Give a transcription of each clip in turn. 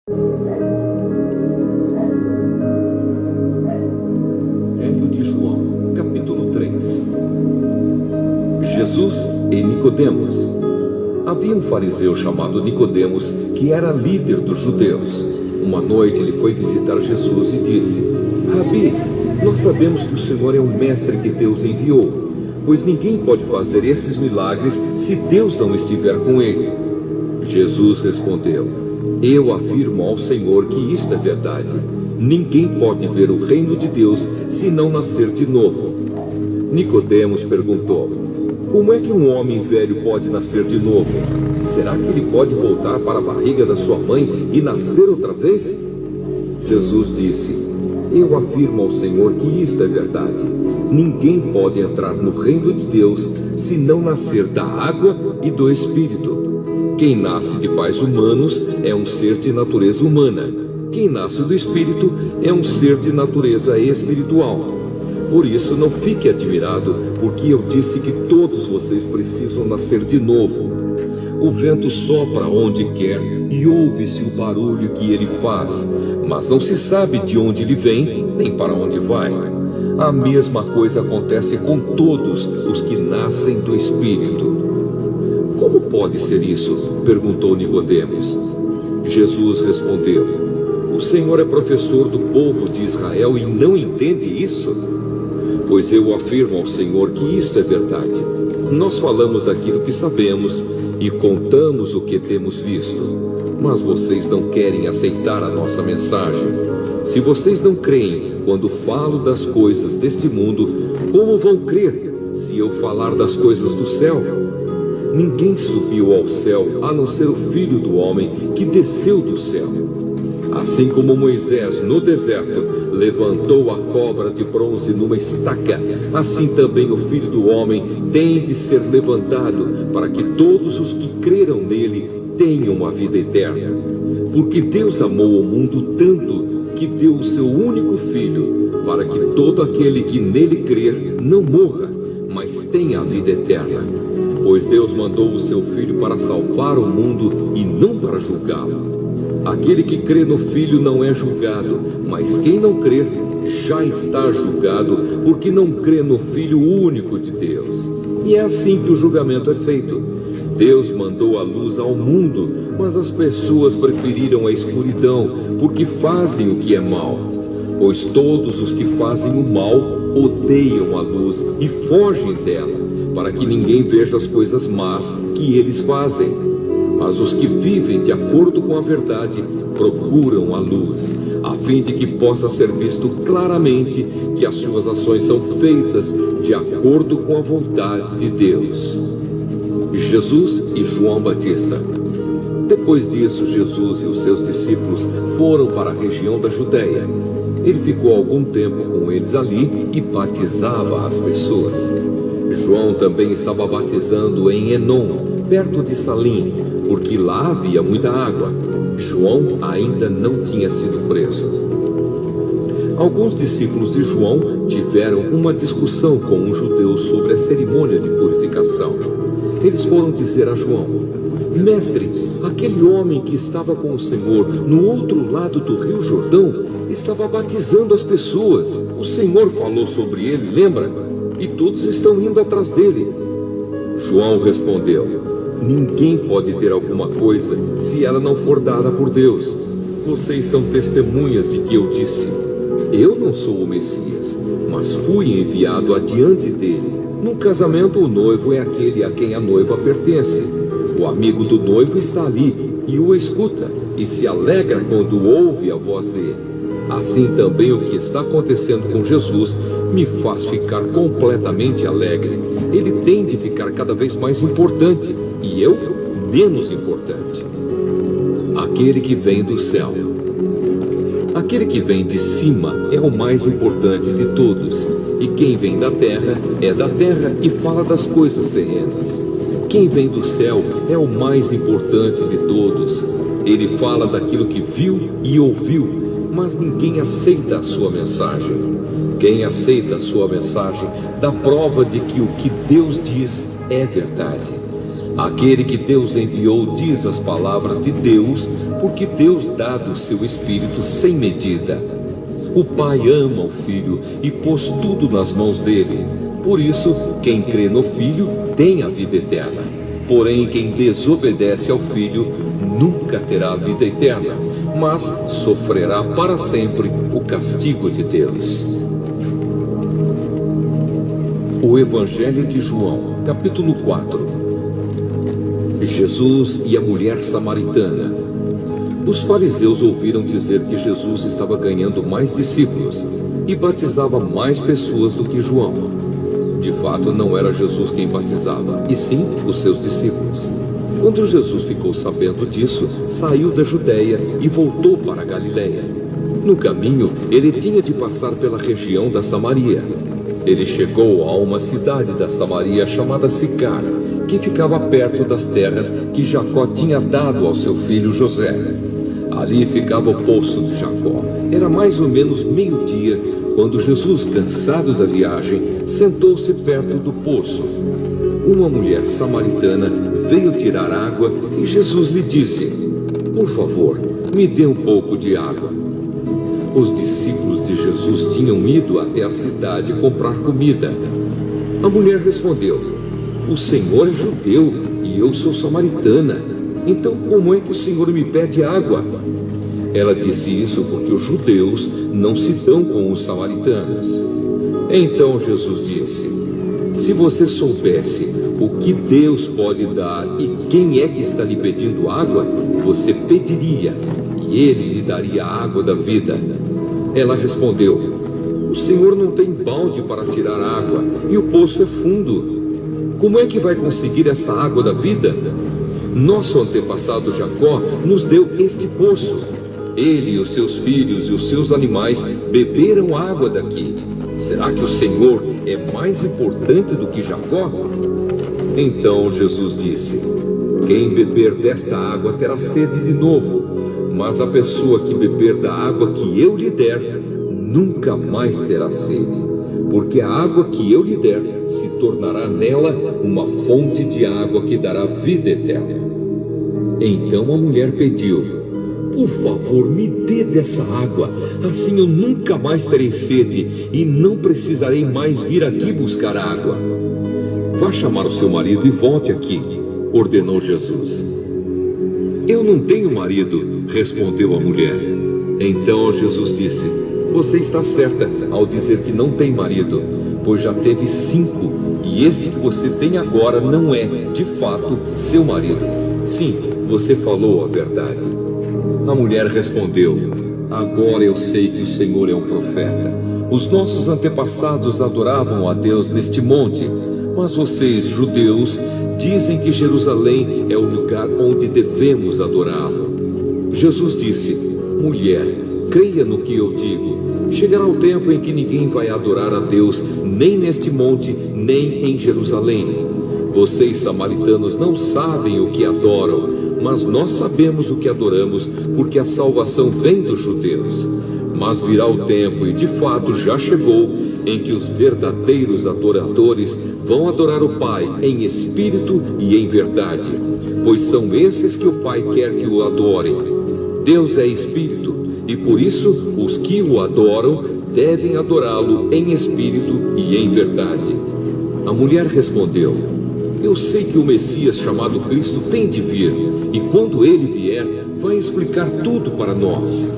Evangelho de João, capítulo 3. Jesus e Nicodemos. Havia um fariseu chamado Nicodemos, que era líder dos judeus. Uma noite ele foi visitar Jesus e disse: Rabi, nós sabemos que o Senhor é um mestre que Deus enviou, pois ninguém pode fazer esses milagres se Deus não estiver com ele. Jesus respondeu: Eu afirmo ao Senhor que isto é verdade. Ninguém pode ver o reino de Deus se não nascer de novo. Nicodemos perguntou: Como é que um homem velho pode nascer de novo? Será que ele pode voltar para a barriga da sua mãe e nascer outra vez? Jesus disse: Eu afirmo ao Senhor que isto é verdade. Ninguém pode entrar no reino de Deus se não nascer da água e do Espírito. Quem nasce de pais humanos é um ser de natureza humana. Quem nasce do Espírito é um ser de natureza espiritual. Por isso não fique admirado, porque eu disse que todos vocês precisam nascer de novo. O vento sopra onde quer e ouve-se o barulho que ele faz, mas não se sabe de onde ele vem, nem para onde vai. A mesma coisa acontece com todos os que nascem do Espírito. Como pode ser isso? Perguntou Nicodemos. Jesus respondeu: O Senhor é professor do povo de Israel e não entende isso? Pois eu afirmo ao Senhor que isto é verdade. Nós falamos daquilo que sabemos e contamos o que temos visto, mas vocês não querem aceitar a nossa mensagem. Se vocês não creem quando falo das coisas deste mundo, como vão crer se eu falar das coisas do céu? Ninguém subiu ao céu a não ser o Filho do Homem que desceu do céu. Assim como Moisés no deserto levantou a cobra de bronze numa estaca, assim também o Filho do Homem tem de ser levantado, para que todos os que creram nele tenham a vida eterna. Porque Deus amou o mundo tanto que deu o seu único Filho, para que todo aquele que nele crer não morra, mas tenha a vida eterna. Pois Deus mandou o seu Filho para salvar o mundo e não para julgá-lo. Aquele que crê no Filho não é julgado, mas quem não crer já está julgado, porque não crê no Filho único de Deus. E é assim que o julgamento é feito. Deus mandou a luz ao mundo, mas as pessoas preferiram a escuridão, porque fazem o que é mal. Pois todos os que fazem o mal odeiam a luz e fogem dela, para que ninguém veja as coisas más que eles fazem. Mas os que vivem de acordo com a verdade procuram a luz, a fim de que possa ser visto claramente que as suas ações são feitas de acordo com a vontade de Deus. Jesus e João Batista. Depois disso, Jesus e os seus discípulos foram para a região da Judéia. Ele ficou algum tempo com eles ali e batizava as pessoas. João também estava batizando em Enom, perto de Salim, porque lá havia muita água. João ainda não tinha sido preso. Alguns discípulos de João tiveram uma discussão com um judeu sobre a cerimônia de purificação. Eles foram dizer a João: Mestre, aquele homem que estava com o Senhor no outro lado do rio Jordão estava batizando as pessoas. O Senhor falou sobre ele, lembra? E todos estão indo atrás dele. João respondeu: Ninguém pode ter alguma coisa se ela não for dada por Deus. Vocês são testemunhas de que eu disse: Eu não sou o Messias, mas fui enviado adiante dele. No casamento, o noivo é aquele a quem a noiva pertence. O amigo do noivo está ali e o escuta, e se alegra quando ouve a voz dele. Assim também o que está acontecendo com Jesus me faz ficar completamente alegre. Ele tem de ficar cada vez mais importante, e eu menos importante. Aquele que vem do céu. Aquele que vem de cima é o mais importante de todos, e quem vem da terra é da terra e fala das coisas terrenas. Quem vem do céu é o mais importante de todos. Ele fala daquilo que viu e ouviu, mas ninguém aceita a sua mensagem. Quem aceita a sua mensagem dá prova de que o que Deus diz é verdade. Aquele que Deus enviou diz as palavras de Deus, porque Deus dá do seu Espírito sem medida. O Pai ama o Filho e pôs tudo nas mãos dele. Por isso, quem crê no Filho tem a vida eterna. Porém, quem desobedece ao Filho nunca terá a vida eterna, mas sofrerá para sempre o castigo de Deus. O Evangelho de João, capítulo 4. Jesus e a mulher samaritana. Os fariseus ouviram dizer que Jesus estava ganhando mais discípulos e batizava mais pessoas do que João. De fato, não era Jesus quem batizava, e sim os seus discípulos. Quando Jesus ficou sabendo disso, saiu da Judeia e voltou para a Galileia. No caminho, ele tinha de passar pela região da Samaria. Ele chegou a uma cidade da Samaria chamada Sicar, que ficava perto das terras que Jacó tinha dado ao seu filho José. Ali ficava o poço de Jacó. Era mais ou menos meio-dia, quando Jesus, cansado da viagem, sentou-se perto do poço. Uma mulher samaritana veio tirar água e Jesus lhe disse: "Por favor, me dê um pouco de água." Os discípulos de Jesus tinham ido até a cidade comprar comida. A mulher respondeu: "O Senhor é judeu e eu sou samaritana. Então como é que o Senhor me pede água?" Ela disse isso porque os judeus não se dão com os samaritanos. Então Jesus disse: "Se você soubesse o que Deus pode dar e quem é que está lhe pedindo água, você pediria e ele lhe daria a água da vida." Ela respondeu: "O Senhor não tem balde para tirar água e o poço é fundo. Como é que vai conseguir essa água da vida? Nosso antepassado Jacó nos deu este poço. Ele e os seus filhos e os seus animais beberam água daqui. Será que o Senhor é mais importante do que Jacó?" Então Jesus disse: "Quem beber desta água terá sede de novo, mas a pessoa que beber da água que eu lhe der, nunca mais terá sede, porque a água que eu lhe der se tornará nela uma fonte de água que dará vida eterna." Então a mulher pediu: "Por favor, me dê dessa água, assim eu nunca mais terei sede e não precisarei mais vir aqui buscar água." "Vá chamar o seu marido e volte aqui", ordenou Jesus. "Eu não tenho marido", respondeu a mulher. Então Jesus disse: "Você está certa ao dizer que não tem marido, pois já teve 5, e este que você tem agora não é, de fato, seu marido. Sim, você falou a verdade." A mulher respondeu: "Agora eu sei que o Senhor é um profeta. Os nossos antepassados adoravam a Deus neste monte, mas vocês, judeus, dizem que Jerusalém é o lugar onde devemos adorá-lo." Jesus disse: "Mulher, creia no que eu digo. Chegará o tempo em que ninguém vai adorar a Deus, nem neste monte, nem em Jerusalém. Vocês, samaritanos, não sabem o que adoram, mas nós sabemos o que adoramos, porque a salvação vem dos judeus. Mas virá o tempo, e de fato já chegou, em que os verdadeiros adoradores vão adorar o Pai em espírito e em verdade, pois são esses que o Pai quer que o adorem. Deus é espírito, e por isso os que o adoram devem adorá-lo em espírito e em verdade." A mulher respondeu: "Eu sei que o Messias chamado Cristo tem de vir, e quando ele vier, vai explicar tudo para nós."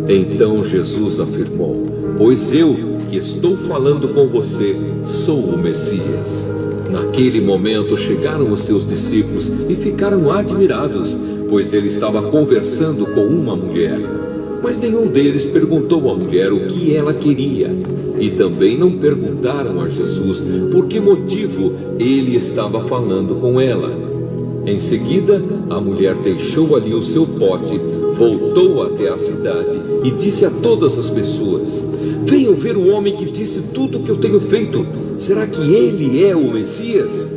Então Jesus afirmou: "Pois eu, que estou falando com você, sou o Messias." Naquele momento chegaram os seus discípulos e ficaram admirados, pois ele estava conversando com uma mulher. Mas nenhum deles perguntou à mulher o que ela queria, e também não perguntaram a Jesus por que motivo ele estava falando com ela. Em seguida, a mulher deixou ali o seu pote, voltou até a cidade e disse a todas as pessoas: "Venham ver o homem que disse tudo o que eu tenho feito. Será que ele é o Messias?"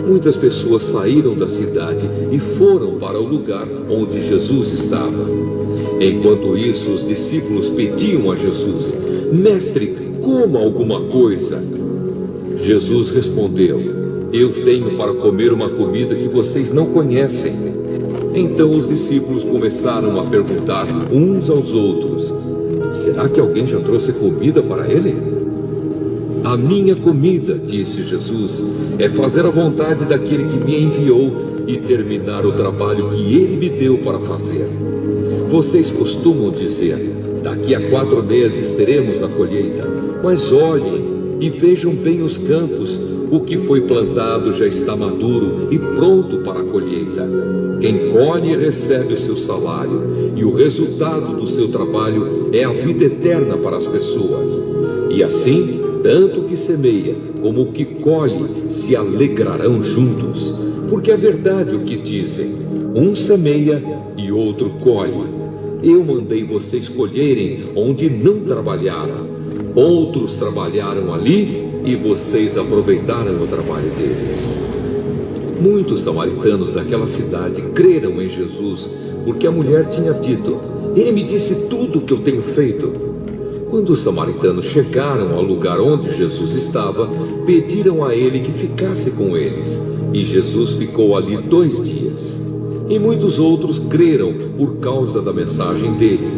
Muitas pessoas saíram da cidade e foram para o lugar onde Jesus estava. Enquanto isso, os discípulos pediam a Jesus: "Mestre, coma alguma coisa." Jesus respondeu: "Eu tenho para comer uma comida que vocês não conhecem." Então os discípulos começaram a perguntar uns aos outros: será que alguém já trouxe comida para ele? A minha comida, disse Jesus, é fazer a vontade daquele que me enviou e terminar o trabalho que ele me deu para fazer. Vocês costumam dizer: daqui a 4 meses teremos a colheita. Mas olhem e vejam bem os campos. O que foi plantado já está maduro e pronto para a colheita. Quem colhe recebe o seu salário, e o resultado do seu trabalho é a vida eterna para as pessoas. E assim, tanto o que semeia como o que colhe se alegrarão juntos. Porque é verdade o que dizem: um semeia e outro colhe. Eu mandei vocês colherem onde não trabalharam. Outros trabalharam ali e vocês aproveitaram o trabalho deles. Muitos samaritanos daquela cidade creram em Jesus, porque a mulher tinha dito: ele me disse tudo o que eu tenho feito. Quando os samaritanos chegaram ao lugar onde Jesus estava, pediram a ele que ficasse com eles, e Jesus ficou ali 2 dias. E muitos outros creram por causa da mensagem dele.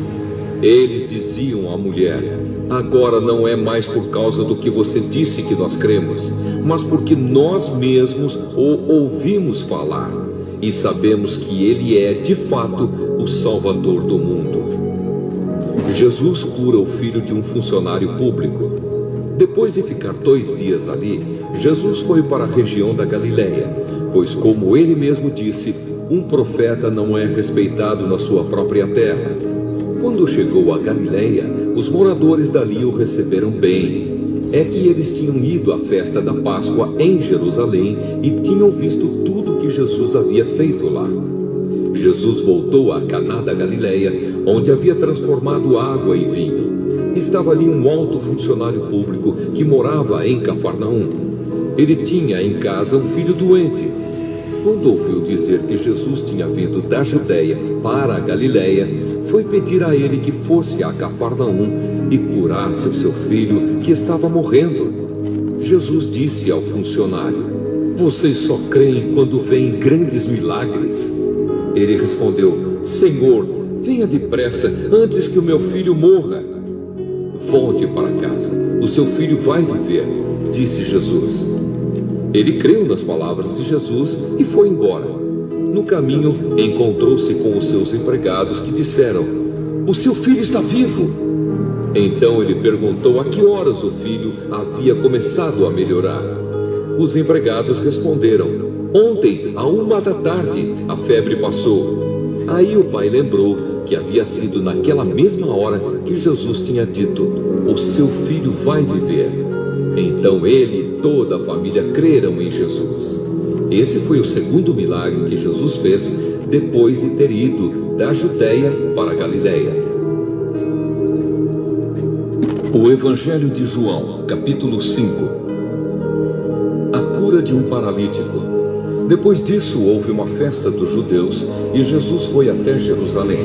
Eles diziam à mulher: agora não é mais por causa do que você disse que nós cremos, mas porque nós mesmos o ouvimos falar e sabemos que ele é, de fato, o Salvador do mundo. Jesus cura o filho de um funcionário público. Depois de ficar 2 dias ali, Jesus foi para a região da Galileia, pois, como ele mesmo disse, um profeta não é respeitado na sua própria terra. Quando chegou a Galileia, os moradores dali o receberam bem. É que eles tinham ido à festa da Páscoa em Jerusalém e tinham visto tudo que Jesus havia feito lá. Jesus voltou a Caná da Galileia, onde havia transformado água em vinho. Estava ali um alto funcionário público que morava em Cafarnaum. Ele tinha em casa um filho doente. Quando ouviu dizer que Jesus tinha vindo da Judeia para a Galileia, foi pedir a ele que fosse a Cafarnaum e curasse o seu filho, que estava morrendo. Jesus disse ao funcionário: vocês só creem quando veem grandes milagres? Ele respondeu: Senhor, venha depressa antes que o meu filho morra. Volte para casa, o seu filho vai viver, disse Jesus. Ele creu nas palavras de Jesus e foi embora. No caminho, encontrou-se com os seus empregados, que disseram: o seu filho está vivo. Então ele perguntou a que horas o filho havia começado a melhorar. Os empregados responderam: ontem, à 1 da tarde, a febre passou. Aí o pai lembrou que havia sido naquela mesma hora que Jesus tinha dito: o seu filho vai viver. Então ele e toda a família creram em Jesus. Esse foi o segundo milagre que Jesus fez depois de ter ido da Judeia para a Galileia. O Evangelho de João, capítulo 5. A cura de um paralítico. Depois disso houve uma festa dos judeus e Jesus foi até Jerusalém.